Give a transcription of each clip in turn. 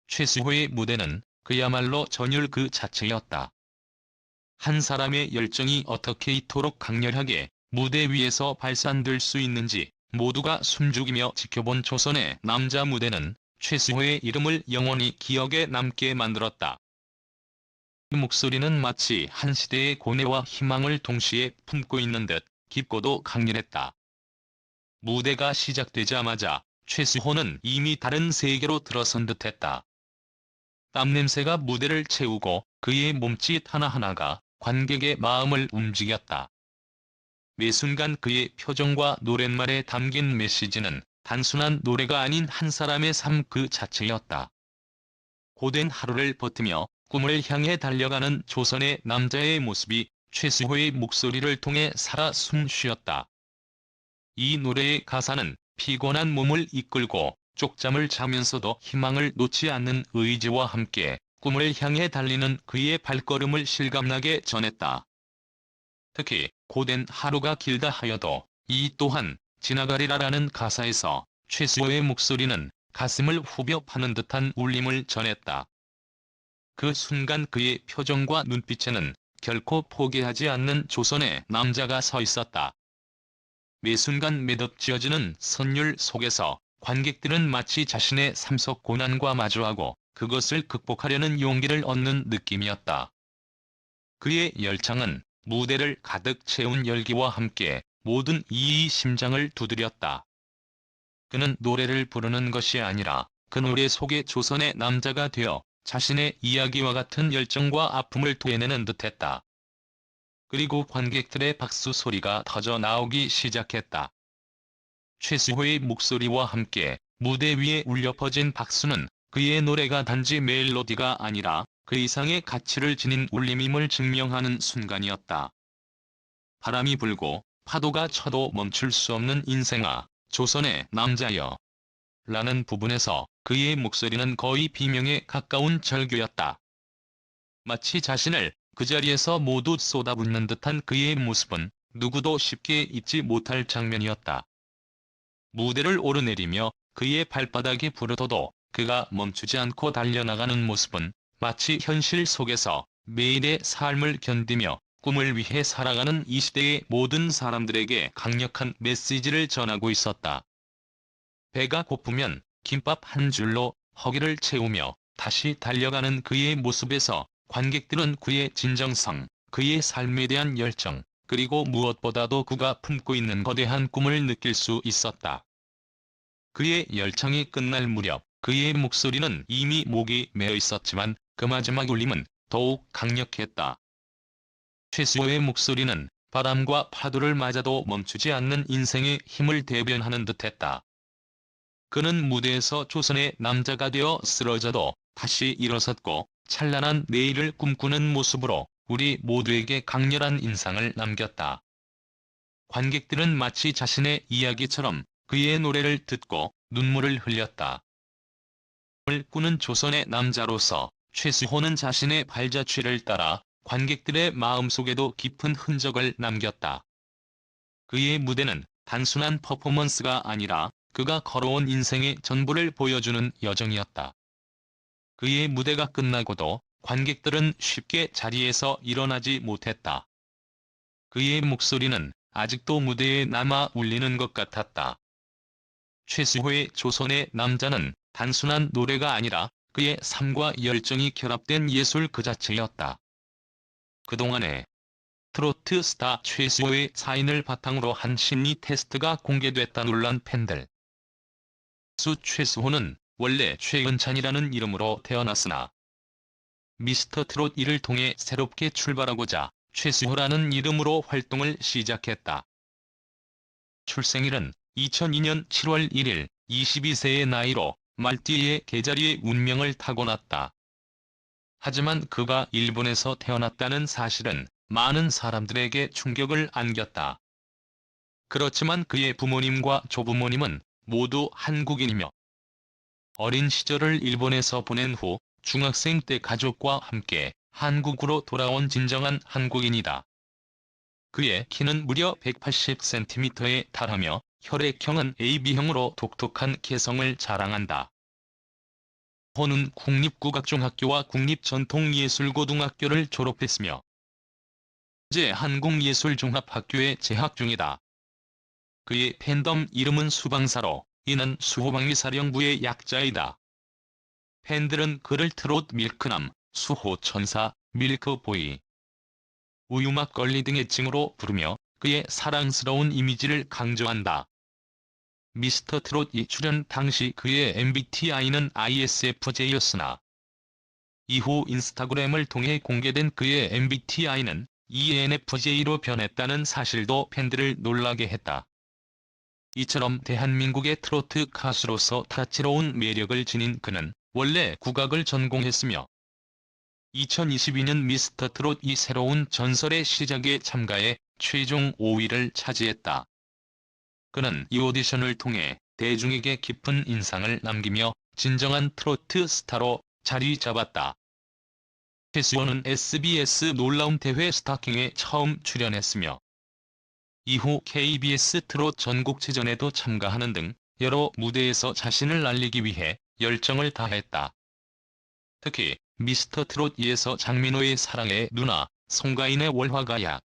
최수호의 무대는 그야말로 전율 그 자체였다. 한 사람의 열정이 어떻게 이토록 강렬하게 무대 위에서 발산될 수 있는지 모두가 숨죽이며 지켜본 조선의 남자 무대는 최수호의 이름을 영원히 기억에 남게 만들었다. 그 목소리는 마치 한 시대의 고뇌와 희망을 동시에 품고 있는 듯 깊고도 강렬했다. 무대가 시작되자마자 최수호는 이미 다른 세계로 들어선 듯했다. 땀 냄새가 무대를 채우고 그의 몸짓 하나하나가 관객의 마음을 움직였다. 매 순간 그의 표정과 노랫말에 담긴 메시지는 단순한 노래가 아닌 한 사람의 삶 그 자체였다. 고된 하루를 버티며 꿈을 향해 달려가는 조선의 남자의 모습이 최수호의 목소리를 통해 살아 숨쉬었다. 이 노래의 가사는 피곤한 몸을 이끌고 쪽잠을 자면서도 희망을 놓지 않는 의지와 함께 꿈을 향해 달리는 그의 발걸음을 실감나게 전했다. 특히 고된 하루가 길다 하여도 이 또한 지나가리라라는 가사에서 최수호의 목소리는 가슴을 후벼 파는 듯한 울림을 전했다. 그 순간 그의 표정과 눈빛에는 결코 포기하지 않는 조선의 남자가 서 있었다. 매 순간 매듭지어지는 선율 속에서 관객들은 마치 자신의 삶 속 고난과 마주하고 그것을 극복하려는 용기를 얻는 느낌이었다. 그의 열창은 무대를 가득 채운 열기와 함께 모든 이의 심장을 두드렸다. 그는 노래를 부르는 것이 아니라 그 노래 속의 조선의 남자가 되어 자신의 이야기와 같은 열정과 아픔을 토해내는 듯했다. 그리고 관객들의 박수 소리가 터져 나오기 시작했다. 최수호의 목소리와 함께 무대 위에 울려 퍼진 박수는 그의 노래가 단지 멜로디가 아니라 그 이상의 가치를 지닌 울림임을 증명하는 순간이었다. 바람이 불고 파도가 쳐도 멈출 수 없는 인생아, 조선의 남자여. 라는 부분에서 그의 목소리는 거의 비명에 가까운 절규였다. 마치 자신을 그 자리에서 모두 쏟아붓는 듯한 그의 모습은 누구도 쉽게 잊지 못할 장면이었다. 무대를 오르내리며 그의 발바닥이 부르터도 그가 멈추지 않고 달려나가는 모습은 마치 현실 속에서 매일의 삶을 견디며 꿈을 위해 살아가는 이 시대의 모든 사람들에게 강력한 메시지를 전하고 있었다. 배가 고프면 김밥 한 줄로 허기를 채우며 다시 달려가는 그의 모습에서 관객들은 그의 진정성, 그의 삶에 대한 열정, 그리고 무엇보다도 그가 품고 있는 거대한 꿈을 느낄 수 있었다. 그의 열창이 끝날 무렵 그의 목소리는 이미 목이 메어 있었지만 그 마지막 울림은 더욱 강력했다. 최수호의 목소리는 바람과 파도를 맞아도 멈추지 않는 인생의 힘을 대변하는 듯했다. 그는 무대에서 조선의 남자가 되어 쓰러져도 다시 일어섰고 찬란한 내일을 꿈꾸는 모습으로 우리 모두에게 강렬한 인상을 남겼다. 관객들은 마치 자신의 이야기처럼 그의 노래를 듣고 눈물을 흘렸다. 꿈을 꾸는 조선의 남자로서 최수호는 자신의 발자취를 따라 관객들의 마음속에도 깊은 흔적을 남겼다. 그의 무대는 단순한 퍼포먼스가 아니라 그가 걸어온 인생의 전부를 보여주는 여정이었다. 그의 무대가 끝나고도 관객들은 쉽게 자리에서 일어나지 못했다. 그의 목소리는 아직도 무대에 남아 울리는 것 같았다. 최수호의 조선의 남자는 단순한 노래가 아니라 그의 삶과 열정이 결합된 예술 그 자체였다. 그동안에 트로트 스타 최수호의 사인을 바탕으로 한 심리 테스트가 공개됐다 놀란 팬들. 가수 최수호는 원래 최은찬이라는 이름으로 태어났으나 미스터 트롯 1을 통해 새롭게 출발하고자 최수호라는 이름으로 활동을 시작했다. 출생일은 2002년 7월 1일 22세의 나이로 말띠의 개자리의 운명을 타고났다. 하지만 그가 일본에서 태어났다는 사실은 많은 사람들에게 충격을 안겼다. 그렇지만 그의 부모님과 조부모님은 모두 한국인이며 어린 시절을 일본에서 보낸 후 중학생 때 가족과 함께 한국으로 돌아온 진정한 한국인이다. 그의 키는 무려 180cm에 달하며 혈액형은 AB형으로 독특한 개성을 자랑한다. 호는 국립국악중학교와 국립전통예술고등학교를 졸업했으며 현재 한국예술종합학교에 재학 중이다. 그의 팬덤 이름은 수방사로 이는 수호방위사령부의 약자이다. 팬들은 그를 트롯 밀크남, 수호천사, 밀크보이, 우유막걸리 등의 칭호로 부르며 그의 사랑스러운 이미지를 강조한다. 미스터 트롯 2 출연 당시 그의 MBTI는 ISFJ였으나 이후 인스타그램을 통해 공개된 그의 MBTI는 ENFJ로 변했다는 사실도 팬들을 놀라게 했다. 이처럼 대한민국의 트로트 가수로서 다채로운 매력을 지닌 그는 원래 국악을 전공했으며 2022년 미스터 트롯 2 새로운 전설의 시작에 참가해 최종 5위를 차지했다. 그는 이 오디션을 통해 대중에게 깊은 인상을 남기며 진정한 트로트 스타로 자리 잡았다. 최수호는 SBS 놀라운 대회 스타킹에 처음 출연했으며 이후 KBS 트롯 전국체전에도 참가하는 등 여러 무대에서 자신을 알리기 위해 열정을 다했다. 특히 미스터 트롯 2에서 장민호의 사랑의 누나, 송가인의 월화가야,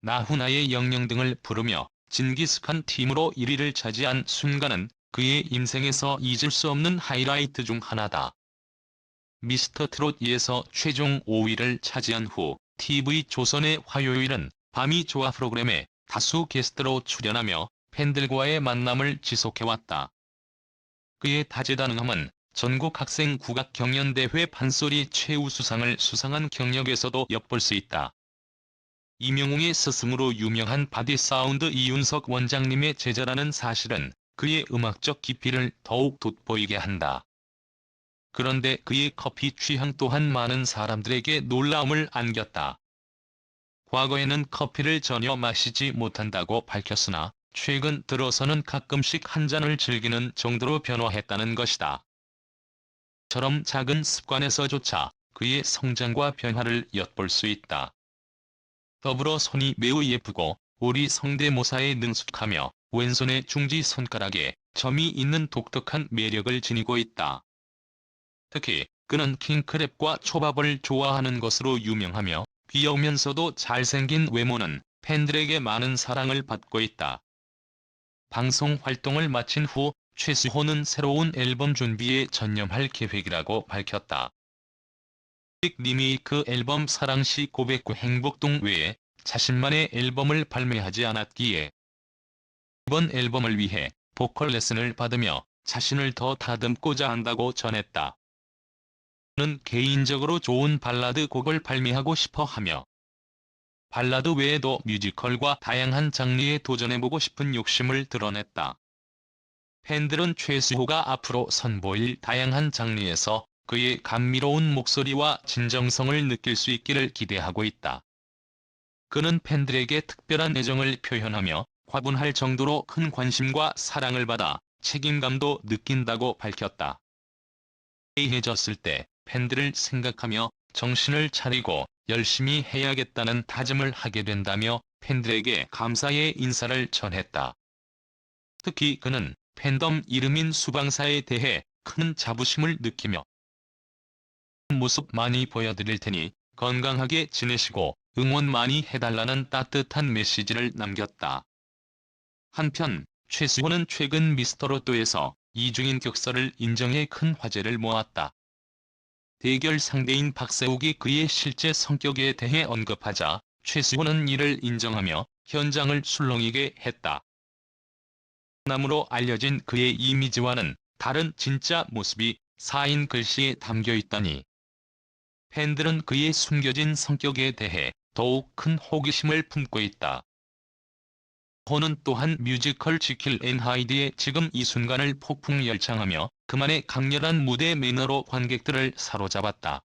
나훈아의 영영 등을 부르며 징기스칸 팀으로 1위를 차지한 순간은 그의 인생에서 잊을 수 없는 하이라이트 중 하나다. 미스터 트롯 2에서 최종 5위를 차지한 후 TV조선의 화요일은 밤이 좋아 프로그램에 다수 게스트로 출연하며 팬들과의 만남을 지속해왔다. 그의 다재다능함은 전국 학생 국악 경연대회 판소리 최우수상을 수상한 경력에서도 엿볼 수 있다. 이명웅의 스승으로 유명한 바디사운드 이윤석 원장님의 제자라는 사실은 그의 음악적 깊이를 더욱 돋보이게 한다. 그런데 그의 커피 취향 또한 많은 사람들에게 놀라움을 안겼다. 과거에는 커피를 전혀 마시지 못한다고 밝혔으나 최근 들어서는 가끔씩 한 잔을 즐기는 정도로 변화했다는 것이다. 처럼 작은 습관에서조차 그의 성장과 변화를 엿볼 수 있다. 더불어 손이 매우 예쁘고 오리 성대모사에 능숙하며 왼손의 중지 손가락에 점이 있는 독특한 매력을 지니고 있다. 특히 그는 킹크랩과 초밥을 좋아하는 것으로 유명하며 귀여우면서도 잘생긴 외모는 팬들에게 많은 사랑을 받고 있다. 방송 활동을 마친 후 최수호는 새로운 앨범 준비에 전념할 계획이라고 밝혔다. 리메이크 앨범 사랑시 고백구 행복동 외에 자신만의 앨범을 발매하지 않았기에 이번 앨범을 위해 보컬 레슨을 받으며 자신을 더 다듬고자 한다고 전했다. 그는 개인적으로 좋은 발라드 곡을 발매하고 싶어 하며 발라드 외에도 뮤지컬과 다양한 장르에 도전해보고 싶은 욕심을 드러냈다. 팬들은 최수호가 앞으로 선보일 다양한 장르에서 그의 감미로운 목소리와 진정성을 느낄 수 있기를 기대하고 있다. 그는 팬들에게 특별한 애정을 표현하며 과분할 정도로 큰 관심과 사랑을 받아 책임감도 느낀다고 밝혔다. 해해졌을 때 팬들을 생각하며 정신을 차리고 열심히 해야겠다는 다짐을 하게 된다며 팬들에게 감사의 인사를 전했다. 특히 그는 팬덤 이름인 수방사에 대해 큰 자부심을 느끼며 모습 많이 보여드릴 테니 건강하게 지내시고 응원 많이 해달라는 따뜻한 메시지를 남겼다. 한편 최수호는 최근 미스터로또에서 이중인 격설을 인정해 큰 화제를 모았다. 대결 상대인 박세욱이 그의 실제 성격에 대해 언급하자 최수호는 이를 인정하며 현장을 술렁이게 했다. 남으로 알려진 그의 이미지와는 다른 진짜 모습이 사인 글씨에 담겨 있다니 팬들은 그의 숨겨진 성격에 대해 더욱 큰 호기심을 품고 있다. 호는 또한 뮤지컬 지킬 앤 하이드의 지금 이 순간을 폭풍 열창하며 그만의 강렬한 무대 매너로 관객들을 사로잡았다.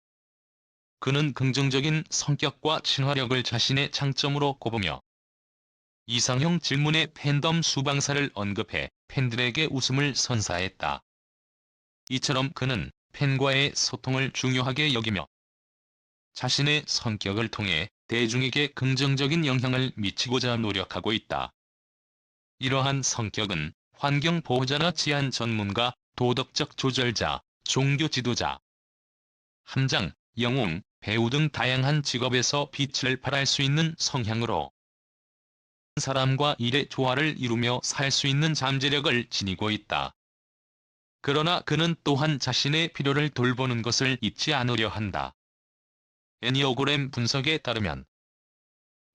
그는 긍정적인 성격과 친화력을 자신의 장점으로 꼽으며 이상형 질문에 팬덤 수방사를 언급해 팬들에게 웃음을 선사했다. 이처럼 그는 팬과의 소통을 중요하게 여기며 자신의 성격을 통해 대중에게 긍정적인 영향을 미치고자 노력하고 있다. 이러한 성격은 환경보호자나 치안 전문가, 도덕적 조절자, 종교 지도자, 함장, 영웅, 배우 등 다양한 직업에서 빛을 발할 수 있는 성향으로 사람과 일의 조화를 이루며 살 수 있는 잠재력을 지니고 있다. 그러나 그는 또한 자신의 필요를 돌보는 것을 잊지 않으려 한다. 애니어그램 분석에 따르면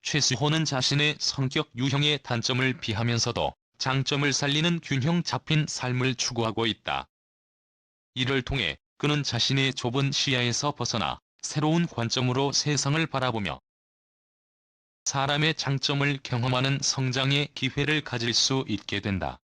최수호는 자신의 성격 유형의 단점을 피하면서도 장점을 살리는 균형 잡힌 삶을 추구하고 있다. 이를 통해 그는 자신의 좁은 시야에서 벗어나 새로운 관점으로 세상을 바라보며 사람의 장점을 경험하는 성장의 기회를 가질 수 있게 된다.